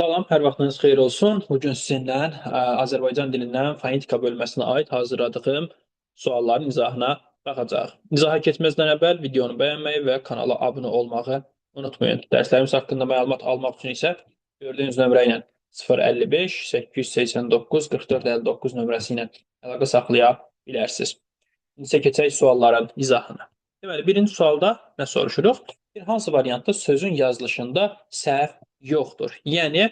Salam, hər vaxtınız xeyir olsun. Bugün sizinlə Azərbaycan dilindən fonetika bölməsinə aid hazırladığım sualların izahına baxacağıq. İzaha keçməzdən əvvəl videonu bəyənməyi və kanala abunə olmağı unutmayın. Dərslərimiz haqqında məlumat almaq üçün isə gördüyünüz nömrə ilə 055 889 4459 nömrəsi ilə əlaqə saxlaya bilərsiniz. İndi isə keçək sualların izahına. Deməli, birinci sualda nə soruşuruq? Bir hansı variantda sözün yazılışında səhv yoxdur? Yəni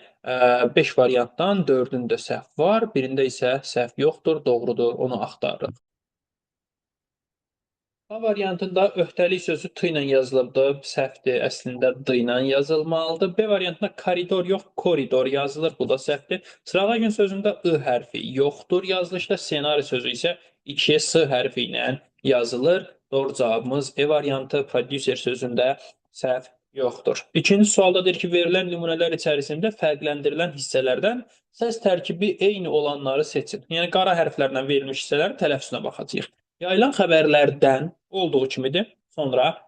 5 variantdan 4-ündə səhv var, birində isə səhv yoxdur, doğrudur, onu axtarırıq. A variantında öhdəlik sözü t ilə yazılıbdır, səhvdir, əslində d ilə yazılmalıdır. B variantında koridor yox, koridor yazılır, bu da səhvdir. Sırağa gün sözündə I hərfi yoxdur yazılışda, ssenari sözü isə 2 S hərfi ilə yazılır. Doğru cavabımız E variantı, prodüser sözündə səhv yoxdur. İkinci sualda deyir ki, verilən nümunələr içərisində fərqləndirilən hissələrdən səs tərkibi eyni olanları seçin. Yəni, qara hərflərlə verilmiş hissələrin tələffüzünə baxacağıq. Yayılan xəbərlərdən olduğu kimidir. Sonra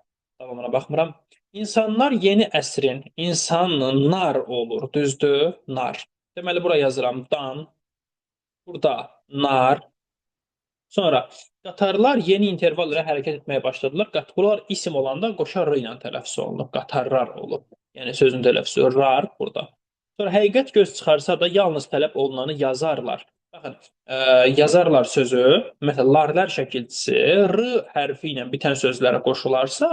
davamına baxmıram. İnsanlar yeni əsrin insanlar olur, düzdür? Nar. Deməli, bura yazıram dan. Burada nar. Sonra qatarlar yeni interval ilə hərəkət etməyə başladılar. Bunlar isim olanda qoşa r ilə tələffüz olunur. Qatarlar olub. Yəni sözün tələffüzü rar burada. Sonra həqiqət göz çıxarsa da yalnız tələb olunanı yazarlar. Baxın, yazarlar sözü, məsələn, larlər şəkilçisi r hərfi ilə bitən sözlərə qoşularsa,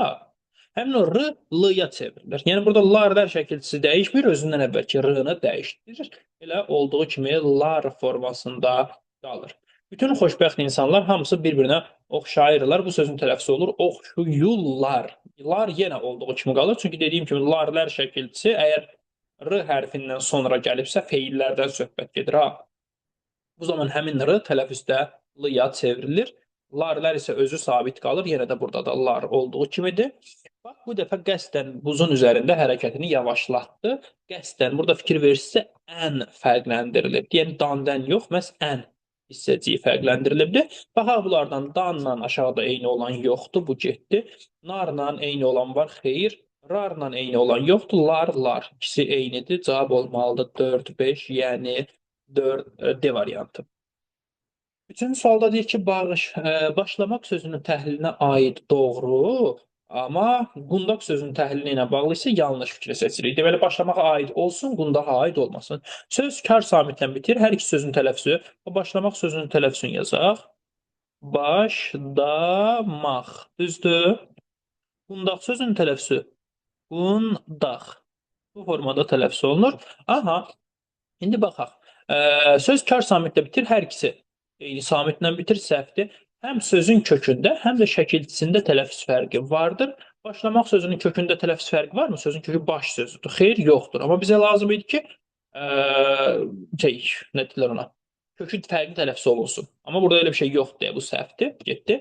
həmin o r l-ya çevrilir. Yəni burada larlər şəkilçisi dəyişmir, özündən əvvəlki r-nı dəyişdirir. Elə olduğu kimi lar formasında qalır. Bütün xoşbəxt insanlar hamısı bir-birinə oxşayırlar. Bu sözün tələffüzü olur oxşuyurlar. Lar yenə olduğu kimi qalır. Çünki dediyim kimi larlər şəkilçisi əgər r hərfindən sonra gəlibsə feillərdən söhbət gedir ha. Bu zaman həmin r tələffüzdə l-ya çevrilir. Larlər isə özü sabit qalır. Yenə də burada da lar olduğu kimidir. Bax, bu dəfə qəsdən buzun üzərində hərəkətini yavaşlatdı. Qəsdən, burada fikir verirsinizsə, ən fərqləndirilib. Yəni, dan-dən yox, məhz ən hissəciyi fərqləndirilibdir. Baxaq, bunlardan danla aşağıda eyni olan yoxdur, bu getdi. Narla eyni olan var, xeyr. Rarla eyni olan yoxdur, lar. İkisi eynidir, cavab olmalıdır 4, 5, yəni 4 D variantı. Üçüncü sualda deyir ki, başlamaq sözünün təhlilinə aid doğru, amma qundaq sözünün təhlili ilə bağlı isə yanlış fikri seçirik. Deməli, başlamağa aid olsun, qundağa aid olmasın. Söz kar samitlə bitir, hər iki sözün tələffüzü. Başlamaq sözünün tələffüzünü yazaq. Başlamaq, düzdür? Qundaq sözünün tələffüzü. Qundaq. Bu formada tələffüz olunur. Aha, indi baxaq. Söz kar samitlə bitir, hər ikisi eyni samitlə bitir, səhvdir. Həm sözün kökündə, həm də şəkilçisində tələffüz fərqi vardır. Başlamaq sözünün kökündə tələffüz fərqi varmı? Sözün kökü baş sözüdür. Xeyr, yoxdur. Amma bizə lazım idi ki, nə deyirlər ona? Kökü fərqli tələffüz olunsun. Amma burada elə bir şey yoxdur, bu səhvdir, getdi.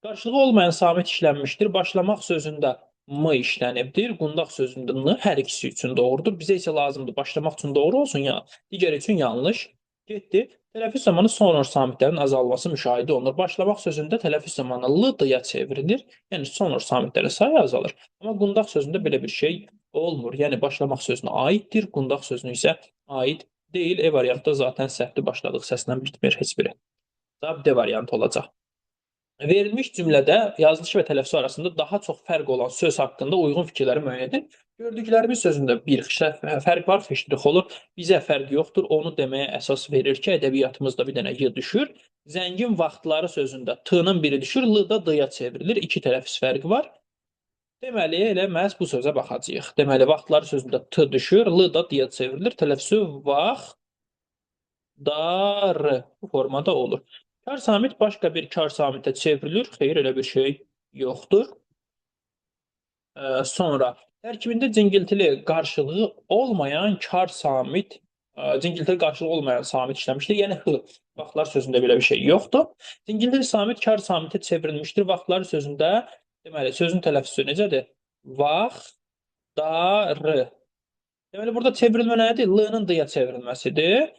Qarşılığı olmayan samit işlənmişdir. Başlamaq sözündə m işlənibdir. Qundaq sözündə n hər ikisi üçün doğrudur. Bizə isə lazımdır başlamaq üçün doğru olsun ya, digər üçün yanlış. Getdi. Tələffüz zamanı sonor samitlərin azalması müşahidə olunur. Başlamaq sözündə tələffüz zamanı l-ya çevrilir. Yəni sonor samitlərin sayı azalır. Amma qundaq sözündə belə bir şey olmur. Yəni başlamaq sözünə aiddir, qundaq sözünə isə aid deyil. E variantda zaten səhvli başladıq səslə bitmir heç biri. Cavab D variantı olacaq. Verilmiş cümlədə yazılışı və tələffüzü arasında daha çox fərq olan söz haqqında uyğun fikirləri müəyyən edin. Gördüklərimiz sözündə bir fərq var, xışdırıq olur. Bizə fərq yoxdur, onu deməyə əsas verir ki, ədəbiyyatımızda bir dənə y düşür. Zəngin vaxtları sözündə t-nın biri düşür, l-da d-ya çevrilir. İki tələffüz fərqi var. Deməli, elə məhz bu sözə baxacağıq. Deməli, vaxtları sözündə t düşür, l-da d-ya çevrilir. Tələffüzü vaxt, dar bu formada olur. Kar samit başqa bir kar samitə çevrilir. Xeyr, elə bir şey yoxdur. Sonra tərkibində cingiltili qarşılığı olmayan kar samit, cingiltili qarşılığı olmayan samit işləmişdir. Yəni h. Vaxtlar sözündə belə bir şey yoxdur. Cingiltili samit kar samitə çevrilmişdir. Vaxtları sözündə, deməli, sözün tələffüzü necədir? Vaxtları. Deməli, burada çevrilmə nədir? L-nın d-ya çevrilməsidir.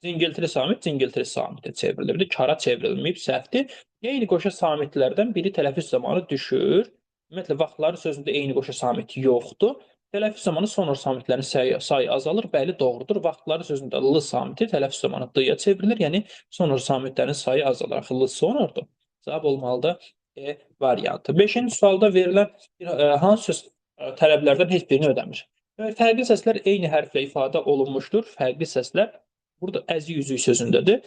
Cingiltili samitə çevrilibdir. Kara çevrilməyib, səhvdir. Eyni qoşa samitlərdən biri tələffüz zamanı düşür. Ümumiyyətlə, vaxtları sözündə eyni qoşa samit yoxdur. Tələffüz zamanı sonor samitlərin sayı azalır. Bəli, doğrudur. Vaxtları sözündə l samiti tələffüz zamanı d-ya çevrilir. Yəni sonor samitlərin sayı azalır. Axı l sonordur. Cavab olmalıdır E variantı. 5-ci sualda verilən hansı söz tələblərdən heç birini ödəmir? Fərqli səslər eyni hərflə ifadə olunmuşdur. Fərqli səslər burada əzi yüzük sözündədir.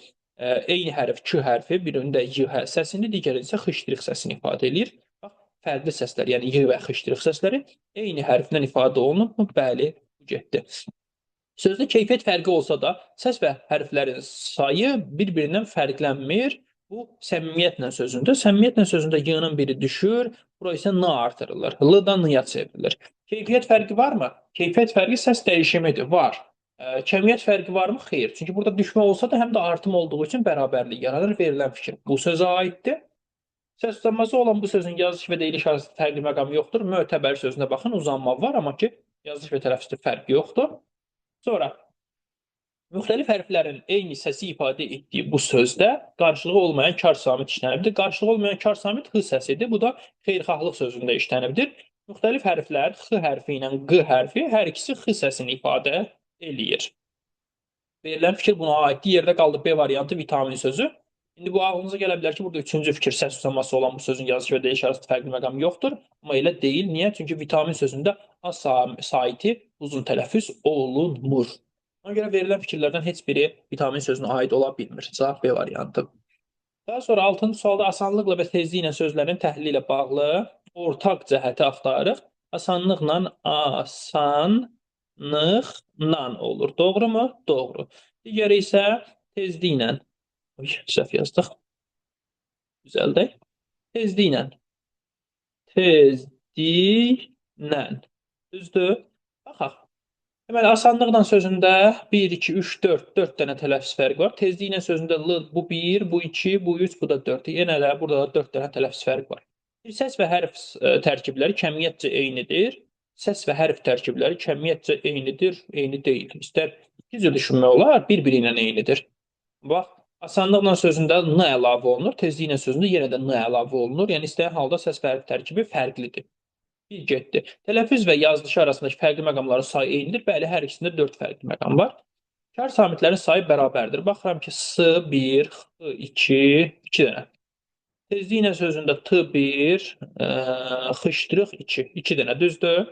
Eyni hərf K hərfi, birində Y səsini, digərində isə xışdırıq səsini ifadə edir. Bax, fərqli səslər, yəni Y və xışdırıq səsləri eyni hərflə ifadə olunubmu? Bəli, getdi. Sözdə keyfiyyət fərqi olsa da, səs və hərflərin sayı bir-birindən fərqlənmir. Bu, səmimiyyətlə sözündə. Səmimiyyətlə sözündə Y-nın biri düşür, bura isə N artırılır. L-dan N-ya çevrilir. Keyfiyyət fərqi varmı? Keyfiyyət fərqi səs dəyişimidir. Var. Kəmiyyət fərqi varmı? Xeyr. Çünki burada düşmə olsa da həm də artım olduğu üçün bərabərlik yaranır. Verilən fikir bu sözə aiddir. Səs uzanması olan bu sözün yazılış və deyiliş arasında fərqli məqam yoxdur. Mötəbər sözünə baxın, uzanma var, amma ki, yazılış və tələffüzdə fərq yoxdur. Sonra, müxtəlif hərflərin eyni səsi ifadə etdiyi bu sözdə qarşılığı olmayan kar samit işlənibdir. Qarşılığı olmayan kar samit X səsidir. Bu da xeyirxahlıq sözündə işlənibdir. Müxtəlif hərflər X hərfi ilə Q hərfi hər ikisi X səsini ifadə eləyir. Verilən fikir buna aiddir. Yerdə qaldı B variantı vitamin sözü. İndi bu ağlınıza gələ bilər ki, burada üçüncü fikir səs uzaması olan bu sözün yazılış və deyiliş arasında fərqli məqam yoxdur. Amma elə deyil. Niyə? Çünki vitamin sözündə A saiti uzun tələffüz olunmur. Ona görə verilən fikirlərdən heç biri vitamin sözünə aid ola bilmir. Cavab B variantı. Daha sonra 6-cı sualda asanlıqla və tezliklə sözlərin təhlili ilə bağlı ortaq cəhəti axtarırıq. Asanlıqla olur. Doğrumu? Doğru. Digəri isə tezliklə. Səhv yazdıq. Düzəldək. Tezliklə. Düzdür? Baxaq. Deməli, asanlıqla sözündə 1, 2, 3, 4 dənə tələffüz fərqi var. Tezliklə sözündə L, bu 1, bu 2, bu 3, bu da 4. Yenə də burada da 4 dənə tələffüz fərqi var. Səs və hərf tərkibləri kəmiyyətcə eynidir. Səs və hərf tərkibləri kəmiyyətcə eynidir, eyni deyil. İstər iki cür düşünmək olar, bir-biri ilə eynidir. Bax, asanlıqla sözündə N əlavə olunur, tezliklə sözündə yenə də N əlavə olunur. Yəni, istəyən halda səs və hərf tərkibi fərqlidir. Bir getdi. Tələffüz və yazılışı arasındakı fərqli məqamların sayı eynidir. Bəli, hər ikisində 4 fərqli məqam var. Kar samitlərin sayı bərabərdir. Baxıram ki, S1, X2, 2 dənə. Tezliklə sözündə T1, xışdırıq 2 dənə, düzdür?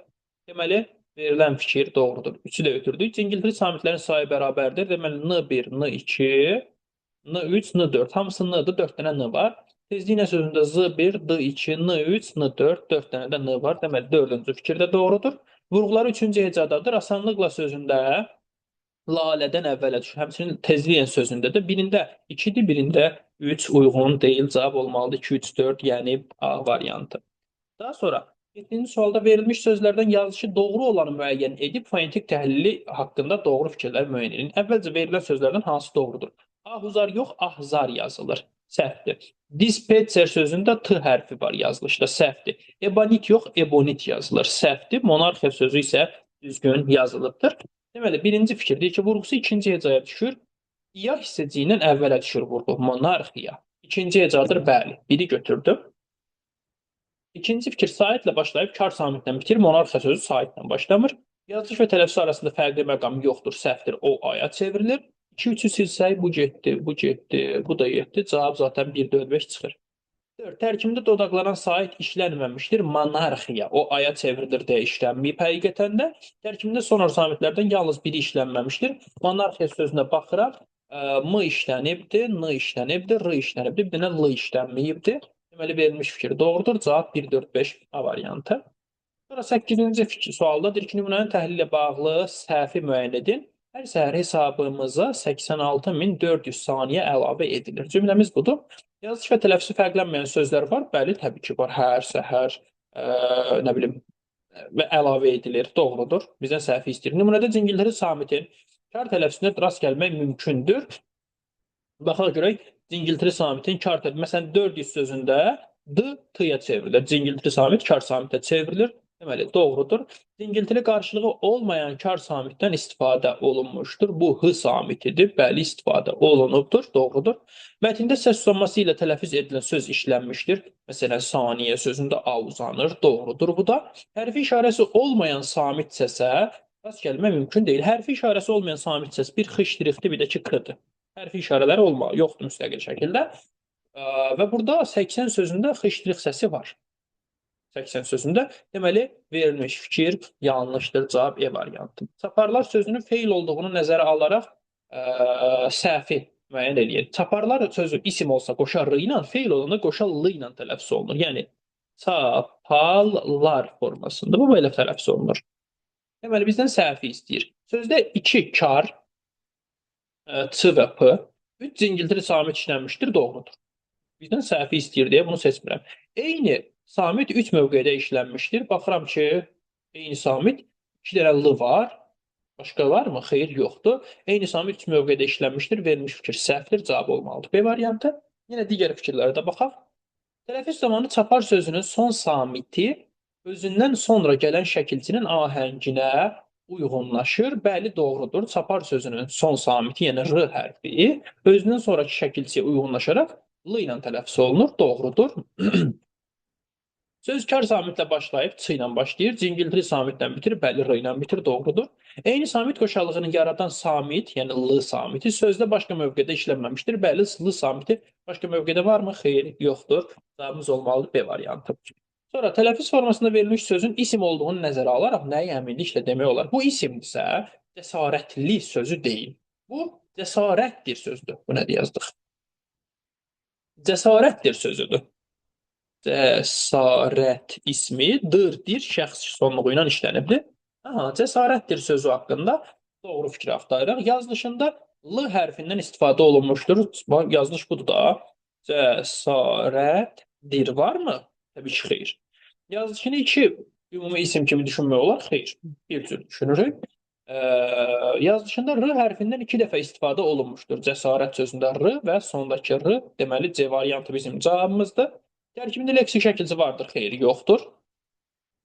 Deməli, verilən fikir doğrudur. 3-ü də ötürdük. Cingiltili samitlərin sayı bərabərdir. Deməli, N1, N2, N3, N4. Hamısı N-dır, 4 dənə N var. Tezliklə sözündə Z1, D2, N3, N4, 4 dənə də N var. Deməli, 4-cü fikir də doğrudur. Vurğuları 3-cü hecadadır. Asanlıqla sözündə lalədən əvvələ düşür. Həmçinin tezliklə sözündə də birində 2-dir, birində 3 uyğun deyil. Cavab olmalıdır 2, 3, 4, yəni A variantı. Daha sonra 7-ci sualda verilmiş sözlərdən yazılışı doğru olanı müəyyən edib fonetik təhlili haqqında doğru fikirlər müəyyən edin. Əvvəlcə verilən sözlərdən hansı doğrudur? Ahuzar yox, ahzar yazılır. Səhvdir. Dispetcher sözündə T hərfi var yazılışda. Səhvdir. Ebonit yox, ebonit yazılır. Səhvdir. Monarxiya sözü isə düzgün yazılıbdır. Deməli, birinci fikir deyir ki, vurğusu ikinci hecaya düşür. İya hissəciyi ilə əvvələ düşür vurğu. Monarxiya. İkinci hecadır, bəli. Biri götürdüm. İkinci fikir saitlə başlayıb kar samitlə bitir. Monarxiya sözü saitlə başlamır. Yazılış və tələffüz arasında fərqli məqam yoxdur. Səhvdir. O aya çevrilir. 2-3-ü silsək, bu getdi, bu getdi, bu da getdi. Cavab zaten 1-4-5 çıxır. 4. Tərkibində dodaqlanan sait işlənməmişdir. Monarxiya. O aya çevrilir deyə işlənməyib həqiqətən də. Tərkibində sonor samitlərdən yalnız biri işlənməmişdir. Monarxiya sözünə baxıraq, M işlənibdir, N işlənibdir, R işlənibdir, bir dənə L işlənməyibdir. Deməli, verilmiş fikir doğrudur. Cavab 1-4-5 A variantı. Sonra 8-ci sualdadır ki, nümunənin təhlili ilə bağlı səhvi müəyyən edin. Hər səhər hesabımıza 86.400 saniyə əlavə edilir. Cümləmiz budur. Yazılış və tələffüzü fərqlənməyən sözlər var. Bəli, təbii ki, var. Hər səhər, nə bilim, və əlavə edilir. Doğrudur. Bizdən səhvi istəyir. Nümunədə cingiltili samitin kar tələffüzünə rast gəlmək mümkündür. Baxaq görək, cingiltili samitin kar tələffüzü. Məsələn, 400 sözündə D, T-ya çevrilir. Cingiltili samit kar samitə çevrilir. Deməli, doğrudur. Zingiltili qarşılığı olmayan kar samitdən istifadə olunmuşdur. Bu H samitidir. Bəli, istifadə olunubdur. Doğrudur. Mətndə səs uzanması ilə tələffüz edilən söz işlənmişdir. Məsələn, saniyə sözündə A uzanır. Doğrudur bu da. Hərfi işarəsi olmayan samit səsə rast gəlmə mümkün deyil. Hərfi işarəsi olmayan samit səs bir X şriftdir, bir də ki K-dır. Hərfi işarələri yoxdur müstəqil şəkildə. Və burada 80 sözündə X şrift səsi var. 80 sözündə. Deməli, verilmiş fikir yanlışdır. Cavab E variantı. Çaparlar sözünün feil olduğunu nəzərə alaraq səhvi müəyyən eləyir. Çaparlar sözü isim olsa qoşa R ilə, feil olanda qoşa L ilə tələffüz olunur. Yəni, çapallar formasında. Bu belə tələffüz olunur. Deməli, bizdən səhvi istəyir. Sözdə 2 kar, Ç və P, 3 zingiltili samit işlənmişdir, doğrudur. Bizdən səhvi istəyir deyə bunu seçmirəm. Eyni samit 3 mövqedə işlənmişdir. Baxıram ki, eyni samit 2 dənə L var. Başqa varmı? Xeyr, yoxdur. Eyni samit 3 mövqedə işlənmişdir. Verilmiş fikir səhvdir. Cavab olmalıdır. B variantı. Yenə digər fikirlərə də baxaq. Tələffüz zamanı çapar sözünün son samiti özündən sonra gələn şəkilçinin ahənginə uyğunlaşır. Bəli, doğrudur. Çapar sözünün son samiti, yəni R hərfi, özündən sonraki şəkilçiyə uyğunlaşaraq L ilə tələffüz olunur. Doğrudur. Söz kar samitlə başlayıb Ç ilə başlayır. Cingiltili samitlə bitir. Bəli, R ilə bitir. Doğrudur. Eyni samit qoşallığını yaradan samit, yəni L samiti sözdə başqa mövqedə işlənməmişdir. Bəli, L samiti başqa mövqedə varmı? Xeyr, yoxdur. Cavabımız olmalıdır B variantı. Sonra tələffüz formasında verilmiş sözün isim olduğunu nəzərə alaraq nəyi əminliklə demək olar? Bu isimdirsə, cəsarətli sözü deyil. Bu cəsarətdir sözdür. Bu nədir yazdıq? Cəsarətdir sözüdür. Cəsarət ismi dir şəxs sonluğu ilə işlənibdir. Cəsarətdir sözü haqqında doğru fikri axtarırıq. Yazılışında L hərfindən istifadə olunmuşdur. Yazılış budur da. Cəsarətdir varmı? Təbii ki, xeyr. Yazılışını iki ümumi isim kimi düşünmək olar. Xeyr. Bir cür düşünürük. Yazılışında R hərfindən 2 dəfə istifadə olunmuşdur. Cəsarət sözündə R və sondakı R, deməli C variantı bizim cavabımızdır. Tərkibində leksik şəkilci vardır, xeyri yoxdur.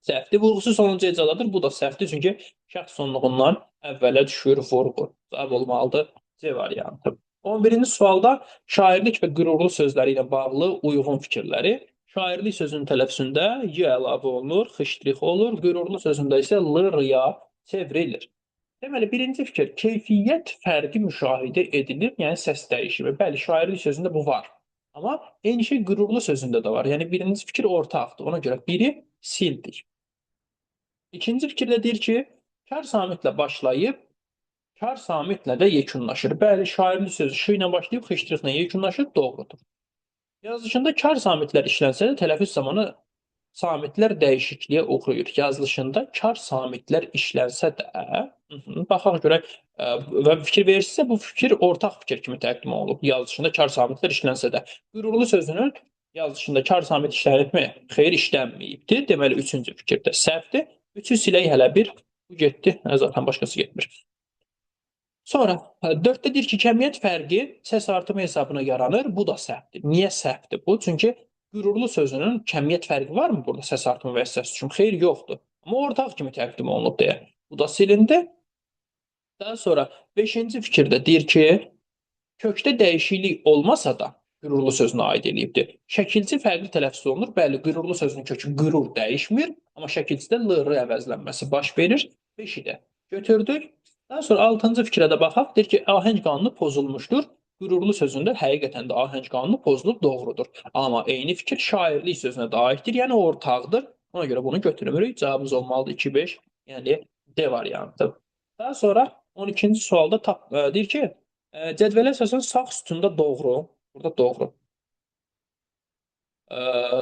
Səhvdir. Vurğusu sonuncu ecadadır. Bu da səhvdir, çünki şəxs sonluğundan əvvələ düşür vurğu. Cavab olmalıdır C variantı. 11-ci sualda şairlik və qürurlu sözləri ilə bağlı uyğun fikirləri. Şairlik sözünün tələffüzündə Y əlavə olunur, xıştrix olur. Qürurlu sözündə isə L, R-ya çevrilir. Deməli, birinci fikir, keyfiyyət fərqi müşahidə edilir, yəni səs dəyişimi. Bəli, şairlik sözündə bu var. Amma eyni şey qürurlu sözündə də var. Yəni, birinci fikir ortaqdır. Ona görə biri sildik. İkinci fikirdə deyir ki, kar samitlə başlayıb, kar samitlə də yekunlaşır. Bəli, şairlik sözü Ş ilə başlayıb, xıştrixlə yekunlaşır, doğrudur. Yazılışında kar samitlər işlənsə də tələffüz zamanı samitlər dəyişikliyə uğrayır. Yazılışında kar samitlər işlənsə də, baxaq görək və fikir verirsə, bu fikir ortaq fikir kimi təqdim olunub. Yazılışında kar samitlər işlənsə də. Qürurlu sözünün yazılışında kar samit işlənibmi? Xeyr, işlənməyibdir. Deməli, üçüncü fikir də səhvdir. Üçü silək hələ bir. Bu getdi. Zaten başqası getmir. Sonra 4-də deyir ki, kəmiyyət fərqi səs artımı hesabına yaranır. Bu da səhvdir. Niyə səhvdir bu? Çünki qürurlu sözünün kəmiyyət fərqi varmı burada səs artımı və səs düşümü? Xeyr, yoxdur. Amma ortaq kimi təqdim olunub deyə. Bu da silindi. Daha sonra 5-ci fikirdə deyir ki, kökdə dəyişiklik olmasa da qürurlu sözünə aid eləyibdir. Şəkilci fərqli tələffüz olunur. Bəli, qürurlu sözünün kökü qürur dəyişmir, amma şəkilcidə L-R əvəzlənməsi baş verir. 5-i də götürdük. Daha sonra 6-cı fikrə də baxaq. Deyir ki, ahəng qanunu pozulmuşdur. Qürurlu sözündə həqiqətən də ahəng qanunu pozulub, doğrudur. Amma eyni fikir şairlik sözünə də aiddir, yəni ortaqdır. Ona görə bunu götürmürük. Cavabımız olmalıdır 2-5, yəni D variantı. Daha sonra 12-ci sualda deyir ki, cədvələ əsasən sağ sütunda doğru, burada doğru.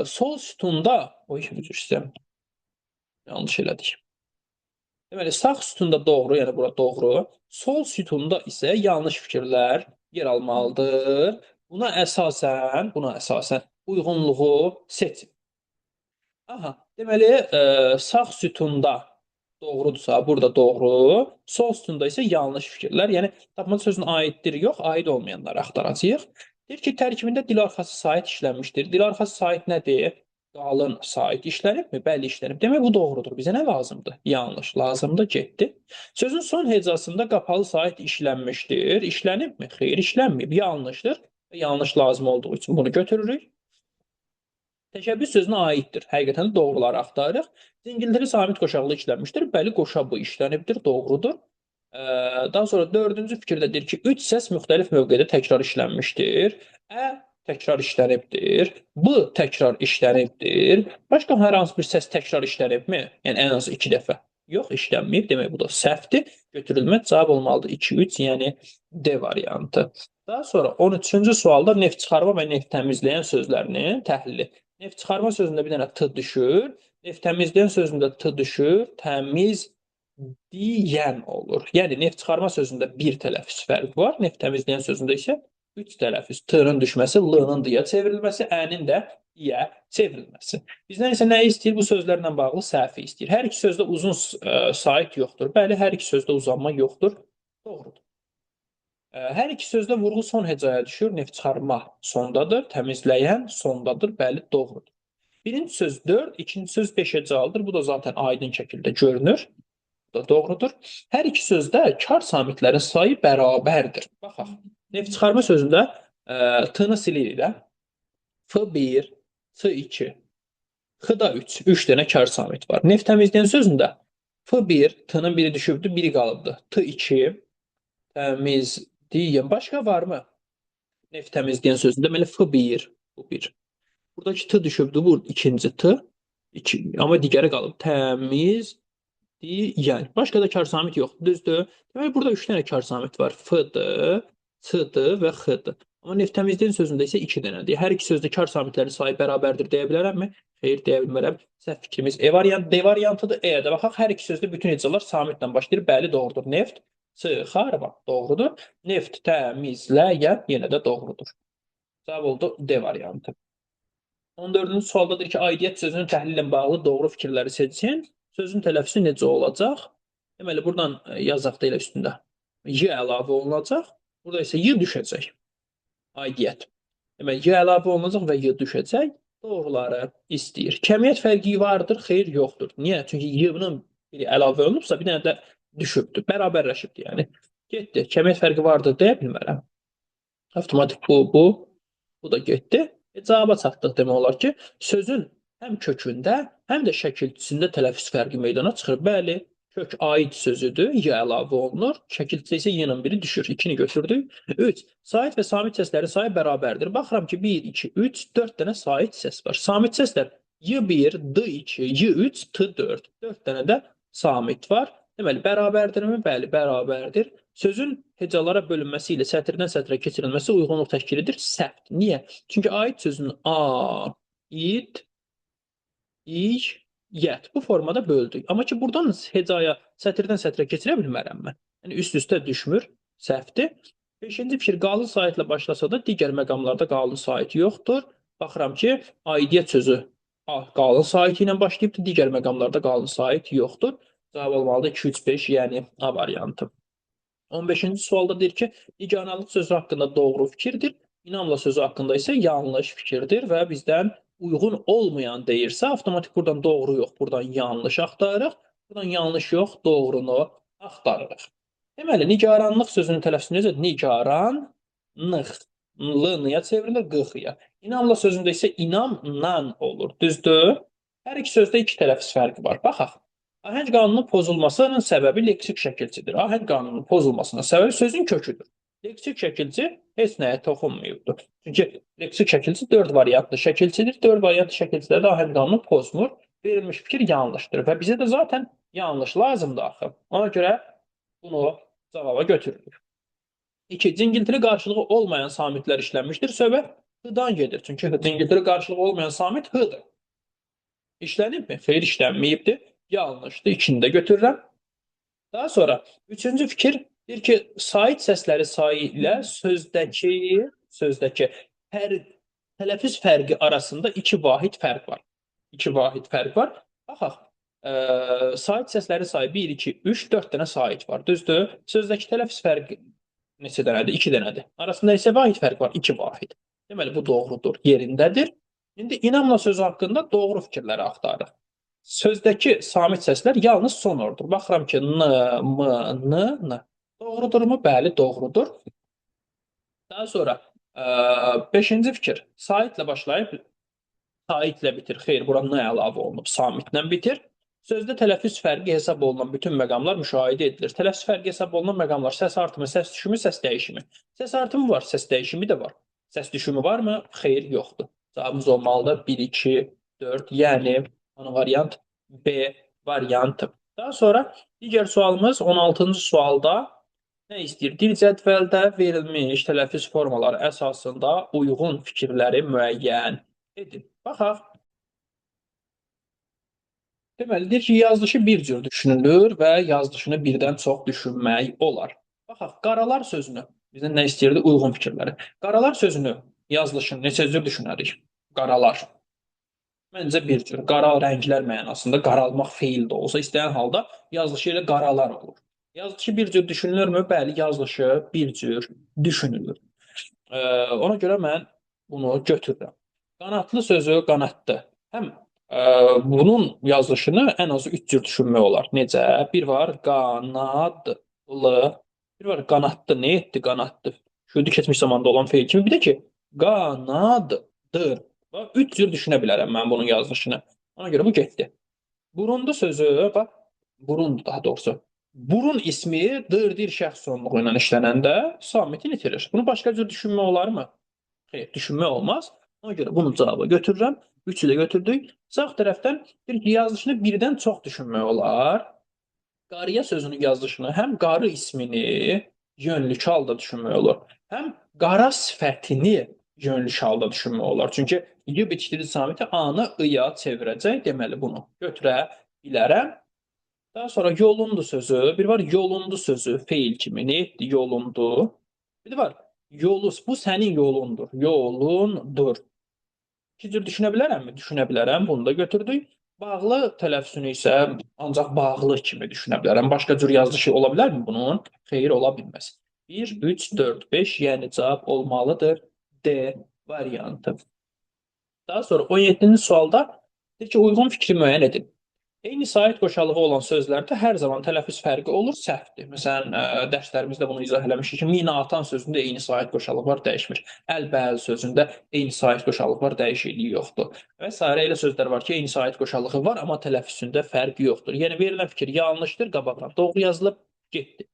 Sol sütunda, üzr istəyirəm, yanlış elədik. Deməli, sağ sütunda doğru, yəni bura doğru. Sol sütunda isə yanlış fikirlər yer almalıdır. Buna əsasən uyğunluğu seçin. Deməli, sağ sütunda doğrudursa, burada doğru. Sol sütunda isə yanlış fikirlər. Yəni, tapmaca sözünün aiddir, yox, aid olmayanları axtaracağıq. Deyir ki, tərkibində dil arxası sait işlənmişdir. Dil arxası sait nədir? qalın sait işlənibmi? Bəli, işlənib. Demək bu doğrudur. Bizə nə lazımdır? Yanlış. Lazımdır, getdi. Sözün son hecasında qapalı sait işlənmişdir. İşlənibmi? Xeyr, işlənməyib. Yanlışdır. Yanlış lazım olduğu üçün bunu götürürük. Təşəbbüs sözünə aiddir. Həqiqətən də doğruları axtarırıq. Zingiltili samit qoşaqlı işlənmişdir. Bəli, qoşabı işlənibdir. Doğrudur. Daha sonra dördüncü fikirdə deyir ki, üç səs müxtəlif mövqedə təkrar işlənmişdir. Ə təkrar işlənibdir. B təkrar işlənibdir. Başqa hər hansı bir səs təkrar işlənibmi? Yəni ən az 2 dəfə. Yox, işlənməyib. Demək bu da səhvdir. Götürülmə cavab olmalıdır 2-3, yəni D variantı. Daha sonra 13-cü sualda neft çıxarma və neft təmizləyən sözlərinin təhlili. Neft çıxarma sözündə bir dənə t düşür. Neft təmizləyən sözündə t düşür. Təmiz deyən olur. Yəni neft çıxarma sözündə bir tələffüz fərqi var. Neft təmizləyən sözündə isə 3 tələffüz. T-nın düşməsi, l-nın d-ya çevrilməsi, ə-nin də i-yə çevrilməsi. Bizdən isə nə istəyir? Bu sözlərlə bağlı səhvi istəyir. Hər iki sözdə uzun sait yoxdur. Bəli, hər iki sözdə uzanma yoxdur. Doğrudur. Hər iki sözdə vurğu son hecaya düşür. Neft çıxarma sondadır, təmizləyən sondadır. Bəli, doğrudur. Birinci söz 4, ikinci söz 5 hecalıdır. Bu da zaten aydın şəkildə görünür. Bu da doğrudur. Hər iki sözdə kar samitlərin sayı bərabərdir. Baxaq. Neft çıxarma sözündə t-nı silirik də. F1, T2, X-da 3. 3 dənə kar samit var. Neft təmizləyən sözündə F1, t-nın biri düşübdür, biri qalıbdır. T2, təmizləyən. Başqa varmı? Neft təmizləyən sözündə deməli F1, bu 1. Buradakı t düşübdür, bu ikinci t. 2, amma digəri qalıb. Təmiz deyən. Başqa da kar samit yoxdur, düzdür? Deməli, burada 3 dənə kar samit var. F-dır, C-dır və X-dır. Amma neft təmizləyən sözündə isə 2 dənədir. Hər iki sözdə kar samitlərin sayı bərabərdir deyə bilərəmmi? Xeyr, deyə bilmərəm. Səhv fikrimiz E variantı, D variantıdır. E-də baxaq, hər iki sözdə bütün hecalar samitlə başlayır. Bəli, doğrudur. Neft çıxarma, doğrudur. Neft təmizləyən yenə də doğrudur. Cavab oldu D variantı. 14-cü sualda deyir ki, aidiyyət sözünün təhlili ilə bağlı doğru fikirləri seçin. Sözün tələffüzü necə olacaq? Deməli, buradan yazaq da elə üstündə. Y əlavə olunacaq. Burada isə Y düşəcək. Aidiyyət. Deməli, Y əlavə olunacaq və Y düşəcək. Doğruları istəyir. Kəmiyyət fərqi vardır, xeyr, yoxdur. Niyə? Çünki Y-nın biri əlavə olunubsa, bir dənə də düşübdür. Bərabərləşibdir, yəni. Getdi. Kəmiyyət fərqi vardır deyə bilmərəm. Avtomatik bu da getdi. Cavaba çatdıq demək olar ki, sözün həm kökündə, həm də şəkilçisində tələffüz fərqi meydana çıxır. Bəli, kök aid sözüdür, y əlavə olunur. Şəkilçidə isə y-nın biri düşür. 2-ni götürdük. 3. Sait və samit səslərin sayı bərabərdir. Baxıram ki, 1, 2, 3, 4 dənə sait səs var. Samit səslər y1, d2, y3, t4. 4 dənə də samit var. Deməli, bərabərdirmi? Bəli, bərabərdir. Sözün hecalara bölünməsi ilə sətirdən sətrə keçirilməsi uyğunluq təşkilidir. Səhvdir. Niyə? Çünki aid sözünün a, id, iş, yət bu formada böldük. Amma ki, buradan hecaya sətirdən sətrə keçirə bilmərəm mən. Yəni, üst-üstə düşmür. Səhvdir. 5-ci fikir, qalın saitlə başlasa da digər məqamlarda qalın sait yoxdur. Baxıram ki, aidiyyət sözü qalın saiti ilə başlayıbdır. Digər məqamlarda qalın sait yoxdur. Cavab olmalıdır 2, 3, 5, yəni A variantı. 15-ci sualda deyir ki, nigaranlıq sözü haqqında doğru fikirdir. İnamla sözü haqqında isə yanlış fikirdir və bizdən uyğun olmayan deyirsə, avtomatik buradan doğru yox, buradan yanlış axtarırıq. Buradan yanlış yox, doğrunu axtarırıq. Deməli, nigaranlıq sözünün tələffüzü necə? Nigaranlıq. L-niyə çevrilir, qıxıya. İnamla sözündə isə inamnan olur. Düzdür? Hər iki sözdə 2 tələffüz fərqi var. Baxaq. Ahəng qanunun pozulmasının səbəbi leksik şəkilçidir. Ahəng qanunun pozulmasının səbəbi sözün köküdür. Leksik şəkilçi heç nəyə toxunmayıbdır. Çünki leksik şəkilçi 4 variantlı şəkilçidir. 4 variantlı şəkilçilərdə ahəng qanunu pozmur. Verilmiş fikir yanlışdır və bizə də zaten yanlış lazımdır axı. Ona görə bunu cavaba götürürük. 2. Cingiltili qarşılığı olmayan samitlər işlənmişdir. Söhbət h-dan gedir. Çünki cingiltili qarşılığı olmayan samit h-dır. İşlənibmi? Xeyr, işlənməyibdir. Yanlışdır. 2-ni də götürürəm. Daha sonra 3-cü fikir deyir ki, sait səsləri sayı ilə sözdəki tələffüz fərqi arasında 2 vahid fərq var. 2 vahid fərq var. Baxaq. Sait səsləri sayı 1, 2, 3, 4 dənə sait var. Düzdür? Sözdəki tələffüz fərqi neçə dənədir? 2 dənədir. Arasında isə vahid fərq var. 2 vahid. Deməli, bu doğrudur. Yerindədir. İndi inamla sözü haqqında doğru fikirləri axtarırıq. Sözdəki samit səslər yalnız sonordur. Baxıram ki, n, m, n. Doğrudurmu? Bəli, doğrudur. Daha sonra 5-ci fikir. Saitlə başlayıb saitlə bitir. Xeyr, bura n əlavə olunub, samitlə bitir. Sözdə tələffüz fərqi hesab olunan bütün məqamlar müşahidə edilir. Tələffüz fərqi hesab olunan məqamlar səs artımı, səs düşümü, səs dəyişimi. Səs artımı var, səs dəyişimi də var. Səs düşümü varmı? Xeyr, yoxdur. Cavabımız olmalıdır 1, 2, 4. Yəni ana variant B variantı. Daha sonra digər sualımız 16-cı sualda nə istəyir? Dil cədvəldə verilmiş tələffüz formaları əsasında uyğun fikirləri müəyyən edin. Baxaq. Deməli, deyir ki, yazılışı bir cür düşünülür və yazılışını birdən çox düşünmək olar. Baxaq, qaralar sözünü bizdən nə istəyirdi? Uyğun fikirləri. Qaralar sözünü yazılışını neçə cür düşünərik? Qaralar. Məncə bir cür. Qara rənglər mənasında qaralmaq feil də olsa, istəyən halda yazılışı ilə qaralar olur. Yazılışı bir cür düşünülürmü? Bəli, yazılışı bir cür düşünülür. Ona görə mən bunu götürürəm. Qanatlı sözü qanatlı. Həm bunun yazılışını ən azı 3 cür düşünmək olar. Necə? Bir var qanadlı, bir var qanatlı. Nə etdi qanatlı? Şurada keçmiş zamanda olan feil kimi. Bir də ki, qanaddır. 3 cür düşünə bilərəm mən bunun yazılışını. Ona görə bu getdi. Burundu sözü, bax, burundu daha doğrusu. Burun ismi dir şəxs sonluğu ilə işlənəndə samiti itirir. Bunu başqa cür düşünmək olarmı? Xeyr, düşünmək olmaz. Ona görə bunun cavabı götürürəm. 3-ü də götürdük. Sağ tərəfdən bir yazılışını birdən çox düşünmək olar. Qarıya sözünün yazılışını həm qarı ismini yönlü halda düşünmək olur, həm qara sifətini yönlü halda düşünmək olar. Çünki y bitişdiri samiti a-nı ı-ya çevirəcək. Deməli bunu götürə bilərəm. Daha sonra yolundu sözü. Bir var yolundu sözü feil kimi. Nə etdi? Yolundu. Bir de var yolus. Bu sənin yolundur. Yolundur. İki cür düşünə bilərəmmi? Düşünə bilərəm. Bunu da götürdük. Bağlı tələffüzünü isə ancaq bağlı kimi düşünə bilərəm. Başqa cür yazılışı ola bilərmi bunun? Xeyr, ola bilməz. 1, 3, 4, 5, yəni cavab olmalıdır D variantı. Daha sonra 17-ci sualda deyir ki, uyğun fikri müəyyən edin. Eyni sait qoşalığı olan sözlərdə hər zaman tələffüz fərqi olur, səhvdir. Məsələn, dərslərimizdə bunu izah eləmişik ki, mina atan sözündə eyni sait qoşalığı var, dəyişmir. Əlbəl sözündə eyni sait qoşalığı var, dəyişikliyi yoxdur. Və sairə elə sözlər var ki, eyni sait qoşalığı var, amma tələffüzündə fərq yoxdur. Yəni verilən fikir yanlışdır, qabaqdan doğru yazılıb, getdi.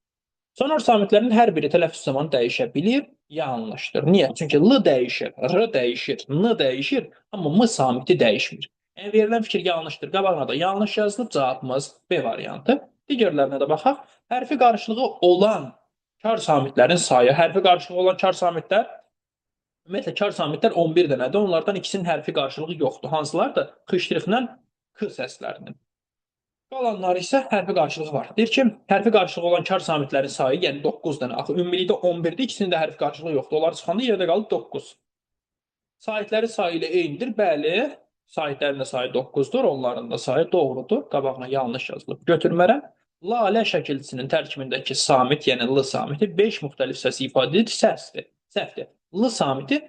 Sonor samitlərin hər biri tələffüz zamanı dəyişə bilir, yanlışdır. Niyə? Çünki l dəyişir, r dəyişir, n dəyişir, amma m samiti dəyişmir. Yəni verilən fikir yanlışdır. Qabağına da yanlış yazılıb, cavabımız B variantı. Digərlərinə də baxaq. Hərfi qarşılığı olan kar samitlərin sayı, hərfi qarşılığı olan kar samitlər, ümumiyyətlə kar samitlər 11 dənədir. Onlardan ikisinin hərfi qarşılığı yoxdur. Hansılardır? X şriflə k səslərinin. Qalanları isə hərfi qarşılığı var. Deyir ki, hərfi qarşılığı olan kar samitlərin sayı, yəni 9 dənə. Axı ümumilikdə 11-dir, ikisinin də hərfi qarşılığı yoxdur. Onlar çıxanda yerdə qalıb 9. Saitləri sayı ilə eynidir. Bəli, saitlərin də sayı 9-dur, onların da sayı doğrudur. Qabağına yanlış yazılıb. Götürmərəm. Lalə şəkilçisinin tərkibindəki samit, yəni l samiti 5 müxtəlif səsi ifadə edir, səsdir. Səhvdir. L samiti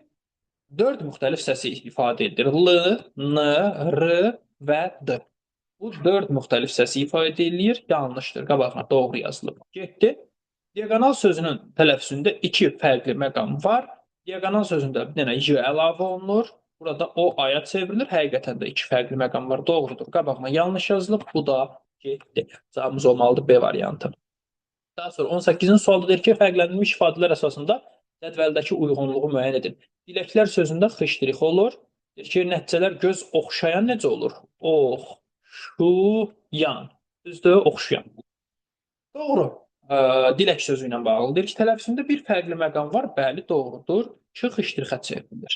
4 müxtəlif səsi ifadə edir. L, n, r və d. Bu 4 müxtəlif səsi ifadə edir. Yanlışdır. Qabağına doğru yazılıb. Getdi. Diaqonal sözünün tələffüzündə 2 fərqli məqam var. Diaqonal sözündə bir dənə y əlavə olunur. Burada o aya çevrilir. Həqiqətən də 2 fərqli məqam var. Doğrudur. Qabağına yanlış yazılıb. Bu da getdi. Cavabımız olmalıdır B variantı. Daha sonra 18-ci sualda deyir ki, fərqləndirilmiş ifadələr əsasında cədvəldəki uyğunluğu müəyyən edin. Diləklər sözündə xışdırix olur. Deyir ki, nəticələr göz oxşayan necə olur? Oxşuyan. Düzdür, oxşuyan. Doğru. Dilək sözü ilə bağlıdır ki, tələffüzündə bir fərqli məqam var. Bəli, doğrudur. Ki, xışdırıxa çevrilir.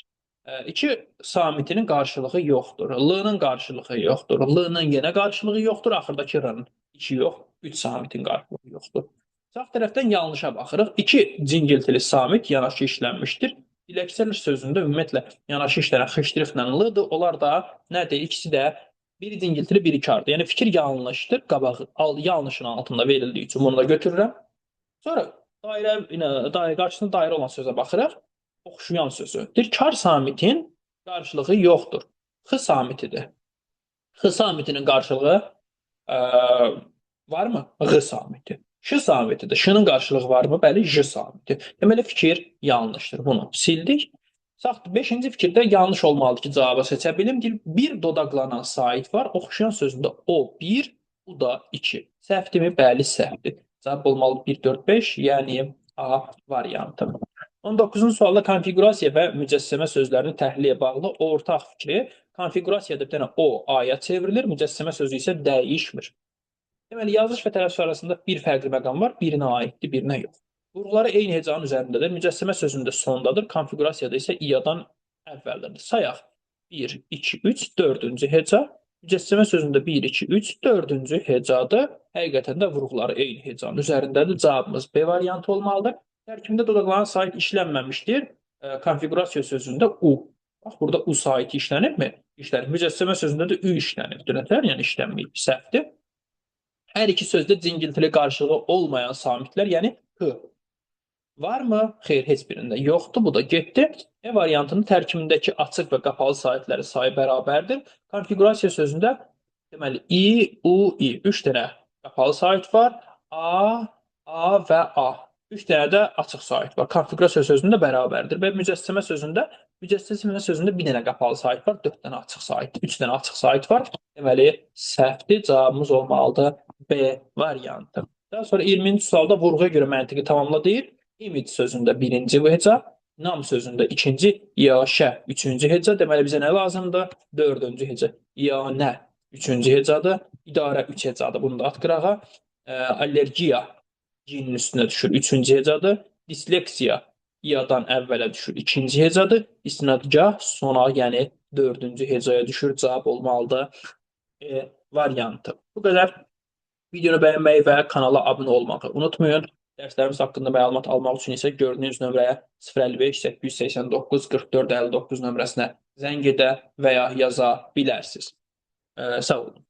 2 samitinin qarşılığı yoxdur. L-nın qarşılığı yoxdur. L-nın yenə qarşılığı yoxdur. Axırdakı r-nın 2 yox, 3 samitin qarşılığı yoxdur. Sağ tərəfdən yanlışa baxırıq. 2 cingiltili samit yanaşı işlənmişdir. Diləksəl sözündə ümumiyyətlə yanaşı işlənən xışdırıqla l-dır. Onlar da nədir? İkisi də biri cingiltili, biri kardır. Yəni fikir yanlışdır. Qabağı yanlışın altında verildiyi üçün bunu da götürürəm. Sonra dairə qarşısında dairə olan sözə baxırıq. Oxşuyan sözü. Deyir, kar samitin qarşılığı yoxdur. X samitidir. X samitinin qarşılığı varmı? Q samiti. Ş samitidir. Ş-nın qarşılığı varmı? Bəli, J samiti. Deməli fikir yanlışdır. Bunu sildik. Saxdır. 5-ci fikirdə yanlış olmalıdır ki, cavabı seçə bilim. Bir dodaqlanan sait var. Oxşayan sözündə o 1, bu da 2. Səhvdirmi? Bəli, səhvdir. Cavab olmalı 1, 4, 5, yəni A variantı. 19-cu sualda konfiqurasiya və mücəssəmə sözlərinin təhliliyə bağlı ortaq fikri. Konfiqurasiyada bir dənə o A-ya çevrilir, mücəssəmə sözü isə dəyişmir. Deməli, yazılış və tələffüz arasında bir fərqli məqam var, birinə aiddir, birinə yox. Vurğuları eyni hecanın üzərindədir, mücəssəmə sözündə sondadır, konfiqurasiyada isə i-yadan əvvəldədir. Sayaq. 1, 2, 3, 4-cü heca. Mücəssəmə sözündə 1, 2, 3, 4-cü hecadır. Həqiqətən də vurğuları eyni hecanın üzərindədir. Cavabımız B variantı olmalıdır. Tərkibində dodaqlanan sait işlənməmişdir. Konfiqurasiya sözündə U. Bax, burada U saiti işlənibmi? İşlənib. Mücəssəmə sözündə də Ü işlənib. Dönətlər, yəni işlənməyib. Səhvdir. Hər iki sözdə cingiltili qarşılığı olmayan samitlər, yəni H. Varmı? Xeyr, heç birində yoxdur. Bu da getdi. E variantının tərkibindəki açıq və qapalı saitlərin sayı bərabərdir. Konfiqurasiya sözündə deməli I, U, I. 3 dənə qapalı sait var. A və A. 3 dənə də açıq sait var. Konfiqurasiya sözündə bərabərdir. Və mücəssəmə sözündə bir dənə qapalı sait var, 4 dənə açıq sait, 3 dənə açıq sait var. Deməli, səhvdir. Cavabımız olmalıdır B variantı. Daha sonra 20-ci sualda vurğuya görə məntiqi tamamla deyir. İmid sözündə birinci heca, nam sözündə ikinci, yaşə üçüncü heca. Deməli, bizə nə lazımdır? Dördüncü heca. İyanə üçüncü hecadır. İdarə üç hecadır. Bunu da at qırağa. Allergiya G-nin üstünə düşür. Üçüncü hecadır. Disleksiya İyadan əvvələ düşür. İkinci hecadır. İstinadgah sona, yəni dördüncü hecaya düşür. Cavab olmalıdır E variantı. Bu qədər. Videonu bəyənməyi və kanala abunə olmağı unutmayın. Dərslərimiz haqqında məlumat almaq üçün isə gördüyünüz nömrəyə 055 889 44 59 nömrəsinə zəng edə və ya yaza bilərsiniz. Sağ olun.